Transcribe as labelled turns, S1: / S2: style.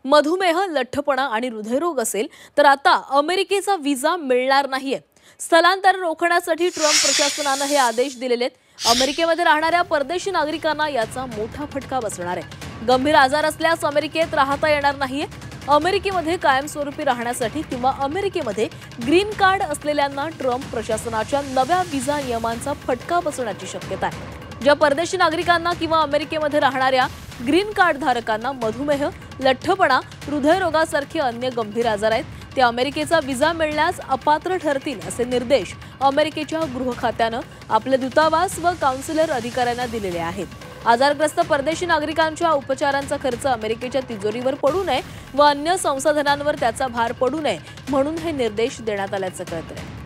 S1: मधुमेह, लठ्ठपणा आणि हृदयरोग असेल तर आता अमेरिकेचा व्हिसा मिळणार नाहीये। स्थलांतर रोखण्यासाठी ट्रम्प प्रशासनाने हे आदेश दिलेले आहेत। अमेरिकेमध्ये राहणाऱ्या परदेशी नागरिकांना याचा मोठा फटका बसणार आहे। गंभीर आजार असल्यास अमेरिकेत राहता येणार नाहीये। अमेरिकेमध्ये कायमस्वरूपी राहण्यासाठी किंवा अमेरिकेमध्ये ग्रीन कार्ड असलेल्यांना ट्रम्प प्रशासनाच्या नव्या व्हिसा नियमांचा फटका बसण्याची शक्यता आहे। ज्या परदेशी नागरिकांना किंवा अमेरिकेमध्ये राहणाऱ्या ग्रीन कार्ड धारकांना मधुमेह, लठ्ठपणा, हृदयरोगासारखे अन्य गंभीर आजार आहेत, ते अमेरिकेचा व्हिसा मिळण्यास अपात्र ठरतील असे निर्देश अमेरिकेच्या गृह खात्याने आपले दूतावास व काउन्सिलर अधिकाऱ्यांना दिलेले आहेत। आजारग्रस्त परदेशी नागरिकांच्या उपचारांचा खर्च अमेरिकेच्या तिजोरीवर पडू नये व अन्य संसाधनांवर त्याचा भार पडू नये म्हणून हे निर्देश देण्यात आल्याचं कळतंय।